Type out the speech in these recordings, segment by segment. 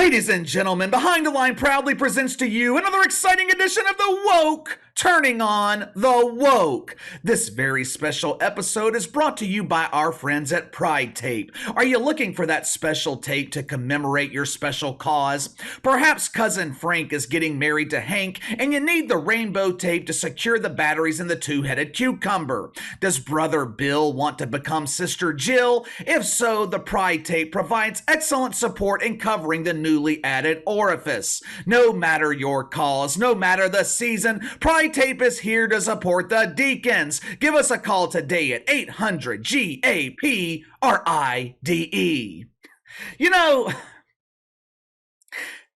Ladies and gentlemen, Behind the Line proudly presents to you another exciting edition of the Woke, turning on the woke. This very special episode is brought to you by our friends at Pride Tape. Are you looking for that special tape to commemorate your special cause? Perhaps Cousin Frank is getting married to Hank and you need the rainbow tape to secure the batteries in the two-headed cucumber. Does Brother Bill want to become Sister Jill? If so, the Pride Tape provides excellent support in covering the newly added orifice. No matter your cause, no matter the season, Pride Tape is here to support the deacons. Give us a call today at 800-GAP-RIDE. You know,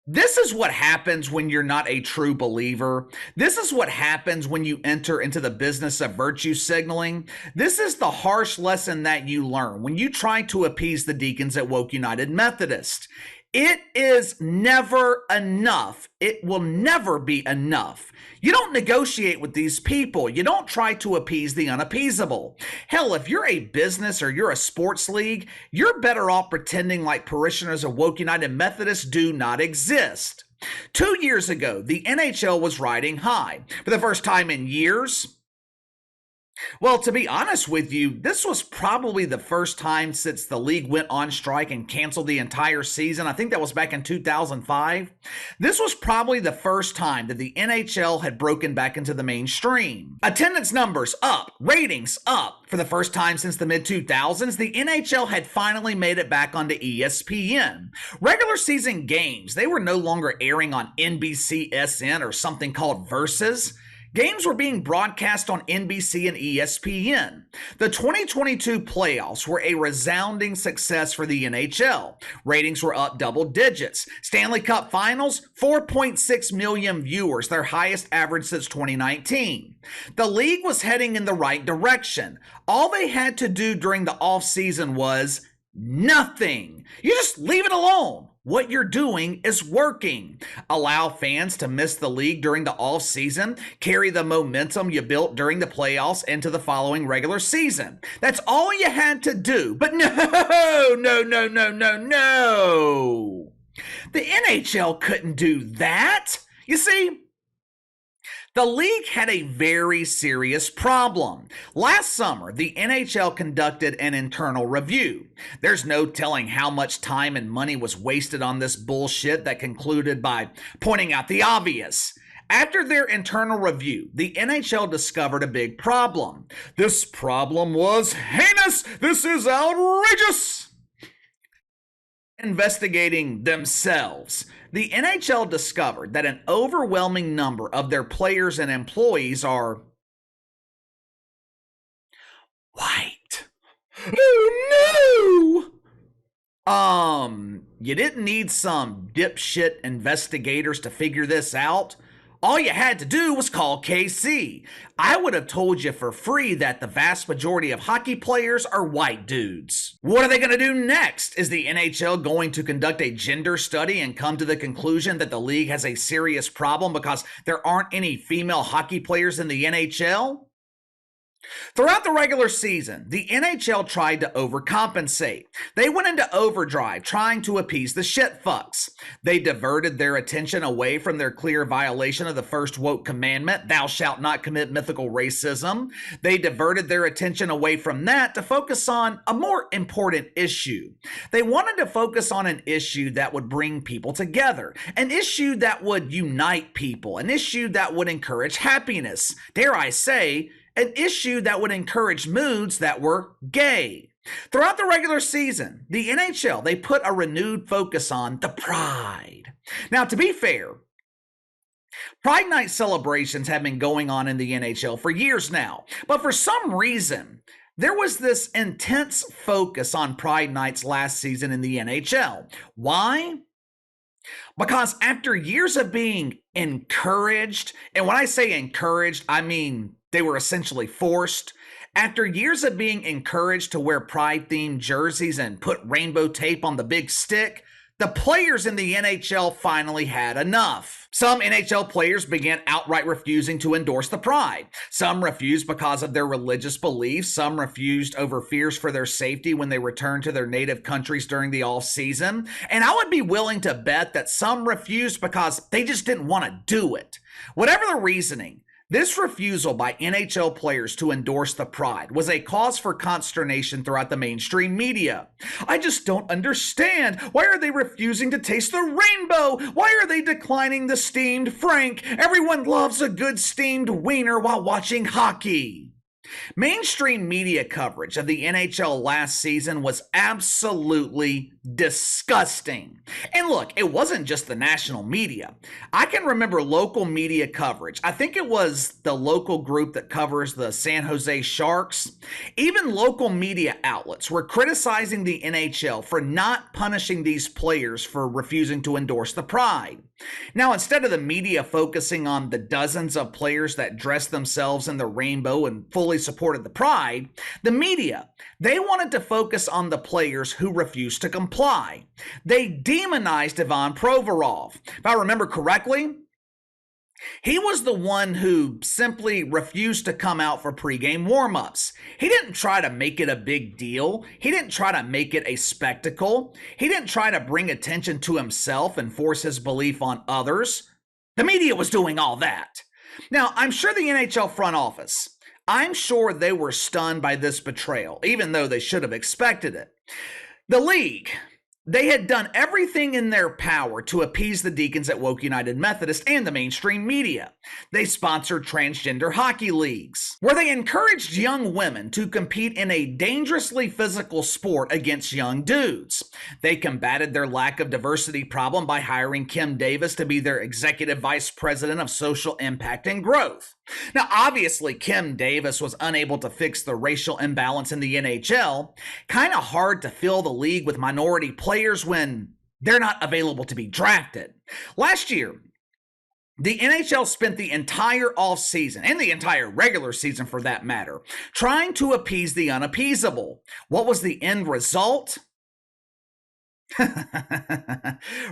this is what happens when you're not a true believer. This is what happens when you enter into the business of virtue signaling. This is the harsh lesson that you learn when you try to appease the deacons at Woke United Methodist. It is never enough. It will never be enough. You don't negotiate with these people. You don't try to appease the unappeasable. Hell, if you're a business or you're a sports league, you're better off pretending like parishioners of Woke United Methodist do not exist. 2 years ago, the NHL was riding high. For the first time in years, well, to be honest with you, this was probably the first time since the league went on strike and canceled the entire season. I think that was back in 2005. This was probably the first time that the NHL had broken back into the mainstream. Attendance numbers up, ratings up. For the first time since the mid-2000s, the NHL had finally made it back onto ESPN. Regular season games, they were no longer airing on NBCSN or something called Versus. Games were being broadcast on NBC and ESPN. The 2022 playoffs were a resounding success for the NHL. Ratings were up double digits. Stanley Cup Finals, 4.6 million viewers, their highest average since 2019. The league was heading in the right direction. All they had to do during the offseason was nothing. You just leave it alone. What you're doing is working. Allow fans to miss the league during the off-season. Carry the momentum you built during the playoffs into the following regular season. That's all you had to do. But no. The NHL couldn't do that. You see, the league had a very serious problem. Last summer, the NHL conducted an internal review. There's no telling how much time and money was wasted on this bullshit that concluded by pointing out the obvious. After their internal review, the NHL discovered a big problem. This problem was heinous. This is outrageous. Investigating themselves, the NHL discovered that an overwhelming number of their players and employees are white. Oh no! You didn't need some dipshit investigators to figure this out. All you had to do was call KC. I would have told you for free that the vast majority of hockey players are white dudes. What are they going to do next? Is the NHL going to conduct a gender study and come to the conclusion that the league has a serious problem because there aren't any female hockey players in the NHL? Throughout the regular season, the NHL tried to overcompensate. They went into overdrive trying to appease the shitfucks. They diverted their attention away from their clear violation of the first woke commandment, thou shalt not commit mythical racism. They diverted their attention away from that to focus on a more important issue. They wanted to focus on an issue that would bring people together, an issue that would unite people, an issue that would encourage happiness. Dare I say, an issue that would encourage moods that were gay. Throughout the regular season, the NHL, they put a renewed focus on the pride. Now, to be fair, Pride Night celebrations have been going on in the NHL for years now, but for some reason, there was this intense focus on Pride Nights last season in the NHL. Why? Because after years of being encouraged, and when I say encouraged, I mean they were essentially forced. After years of being encouraged to wear pride-themed jerseys and put rainbow tape on the big stick, The players in the NHL finally had enough. Some NHL players began outright refusing to endorse the pride. Some refused because of their religious beliefs. Some refused over fears for their safety when they returned to their native countries during the offseason. And I would be willing to bet that some refused because they just didn't want to do it. Whatever the reasoning, this refusal by NHL players to endorse the pride was a cause for consternation throughout the mainstream media. I just don't understand. Why are they refusing to taste the rainbow? Why are they declining the steamed Frank? Everyone loves a good steamed wiener while watching hockey. Mainstream media coverage of the NHL last season was absolutely disgusting. And look, it wasn't just the national media. I can remember local media coverage. I think it was the local group that covers the San Jose Sharks. Even local media outlets were criticizing the NHL for not punishing these players for refusing to endorse the pride. Now, instead of the media focusing on the dozens of players that dressed themselves in the rainbow and fully supported the pride, the media, they wanted to focus on the players who refused to comply. They demonized Ivan Provorov. If I remember correctly, he was the one who simply refused to come out for pregame warm-ups. He didn't try to make it a big deal. He didn't try to make it a spectacle. He didn't try to bring attention to himself and force his belief on others. The media was doing all that. Now, I'm sure the NHL front office, I'm sure they were stunned by this betrayal, even though they should have expected it. The league, they had done everything in their power to appease the Deacons at Woke United Methodist and the mainstream media. They sponsored transgender hockey leagues, where they encouraged young women to compete in a dangerously physical sport against young dudes. They combated their lack of diversity problem by hiring Kim Davis to be their executive vice president of social impact and growth. Now, obviously, Kim Davis was unable to fix the racial imbalance in the NHL. Kind of hard to fill the league with minority players when they're not available to be drafted. Last year, the NHL spent the entire offseason, and the entire regular season for that matter, trying to appease the unappeasable. What was the end result?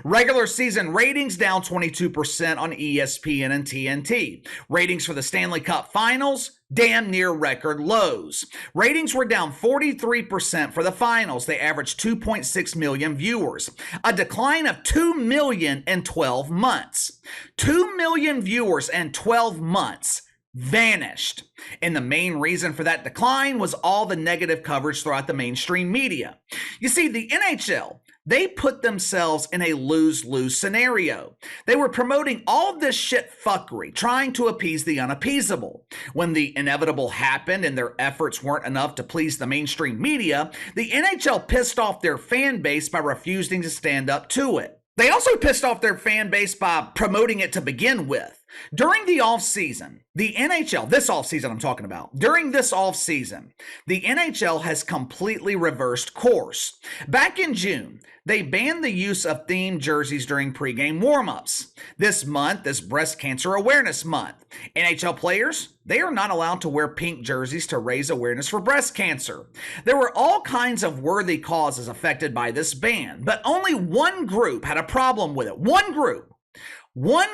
Regular season ratings down 22% on ESPN and TNT. Ratings for the Stanley Cup Finals, damn near record lows. Ratings were down 43% for the finals. They averaged 2.6 million viewers, a decline of 2 million in 12 months. 2 million viewers in 12 months vanished. And the main reason for that decline was all the negative coverage throughout the mainstream media. You see, the NHL, they put themselves in a lose-lose scenario. They were promoting all of this shit fuckery, trying to appease the unappeasable. When the inevitable happened and their efforts weren't enough to please the mainstream media, the NHL pissed off their fan base by refusing to stand up to it. They also pissed off their fan base by promoting it to begin with. During the offseason, the NHL, this offseason I'm talking about, during this offseason, the NHL has completely reversed course. Back in June, they banned the use of themed jerseys during pregame warmups. This month is Breast Cancer Awareness Month. NHL players, they are not allowed to wear pink jerseys to raise awareness for breast cancer. There were all kinds of worthy causes affected by this ban, but only one group had a problem with it. One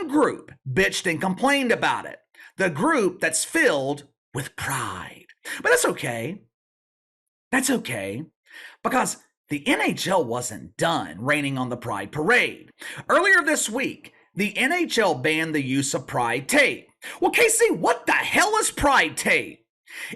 group bitched and complained about it. The group that's filled with pride. But that's okay. That's okay. Because the NHL wasn't done raining on the pride parade. Earlier this week, the NHL banned the use of pride tape. Well, Casey, what the hell is pride tape?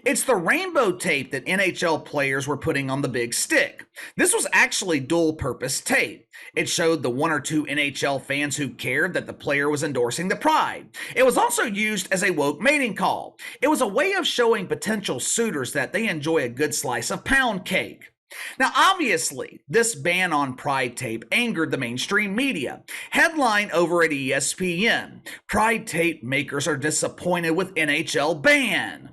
It's the rainbow tape that NHL players were putting on the big stick. This was actually dual-purpose tape. It showed the one or two NHL fans who cared that the player was endorsing the pride. It was also used as a woke mating call. It was a way of showing potential suitors that they enjoy a good slice of pound cake. Now, obviously, this ban on pride tape angered the mainstream media. Headline over at ESPN, Pride tape makers are disappointed with NHL ban.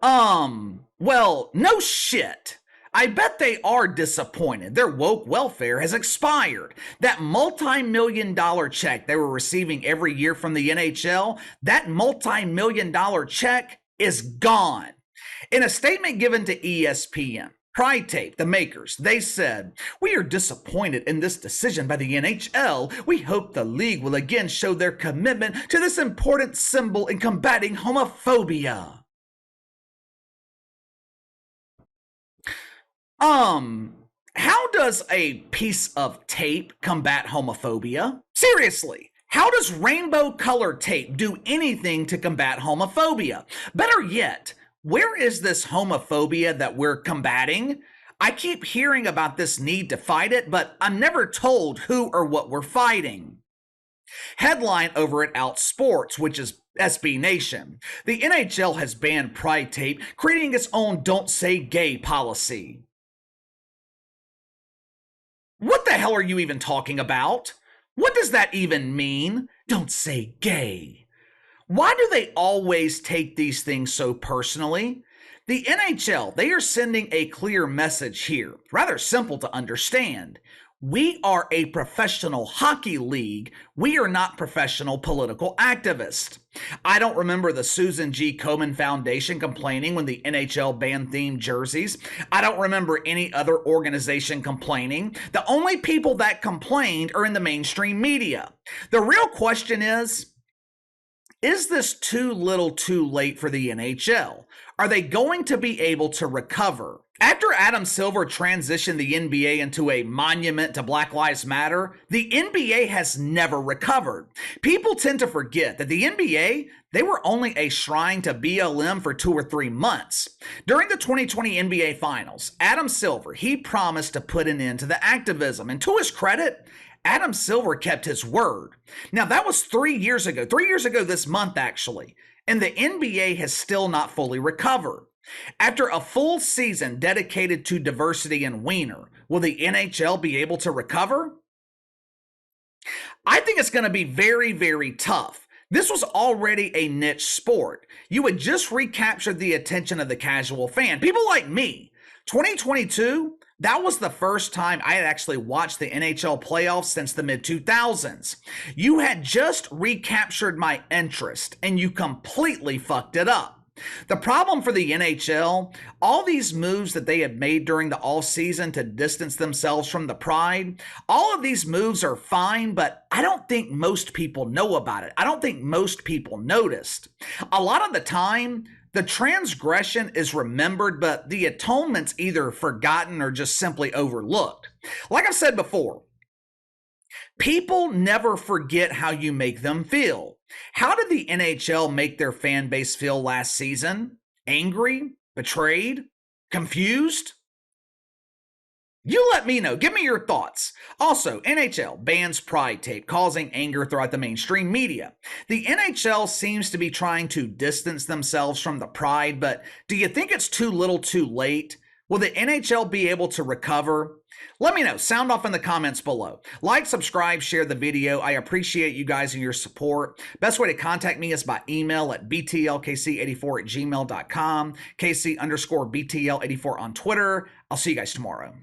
Well, no shit. I bet they are disappointed. Their woke welfare has expired. That multi-million-dollar check they were receiving every year from the NHL, that multi-million-dollar check is gone. In a statement given to ESPN, Pride Tape, the makers, they said, "We are disappointed in this decision by the NHL. We hope the league will again show their commitment to this important symbol in combating homophobia." How does a piece of tape combat homophobia? Seriously, how does rainbow colored tape do anything to combat homophobia? Better yet, where is this homophobia that we're combating? I keep hearing about this need to fight it, but I'm never told who or what we're fighting. Headline over at Outsports, which is SB Nation. The NHL has banned Pride Tape, creating its own Don't Say Gay policy. What the hell are you even talking about? What does that even mean? Don't say gay. Why do they always take these things so personally? The NHL, they are sending a clear message here, rather simple to understand. We are a professional hockey league. We are not professional political activists. I don't remember the Susan G. Komen Foundation complaining when the NHL banned themed jerseys. I don't remember any other organization complaining. The only people that complained are in the mainstream media. The real question is this too little too late for the NHL? Are they going to be able to recover? After Adam Silver transitioned the NBA into a monument to Black Lives Matter, the NBA has never recovered. People tend to forget that the NBA, they were only a shrine to BLM for 2 or 3 months. During the 2020 NBA Finals, Adam Silver, he promised to put an end to the activism, and to his credit, Adam Silver kept his word. Now, that was 3 years ago, 3 years ago this month, actually, and the NBA has still not fully recovered. After a full season dedicated to diversity in Wiener, will the NHL be able to recover? I think it's going to be very, very tough. This was already a niche sport. You had just recaptured the attention of the casual fan. People like me. 2022, that was the first time I had actually watched the NHL playoffs since the mid-2000s. You had just recaptured my interest, and you completely fucked it up. The problem for the NHL, all these moves that they have made during the offseason to distance themselves from the pride, all of these moves are fine, but I don't think most people know about it. I don't think most people noticed. A lot of the time, the transgression is remembered, but the atonement's either forgotten or just simply overlooked. Like I've said before, people never forget how you make them feel. How did the NHL make their fan base feel last season? Angry? Betrayed? Confused? You let me know. Give me your thoughts. Also, NHL bans Pride Tape, causing anger throughout the mainstream media. The NHL seems to be trying to distance themselves from the pride, but do you think it's too little too late? Will the NHL be able to recover? Let me know. Sound off in the comments below. Like, subscribe, share the video. I appreciate you guys and your support. Best way to contact me is by email at btlkc84@gmail.com, KC_BTL84 on Twitter. I'll see you guys tomorrow.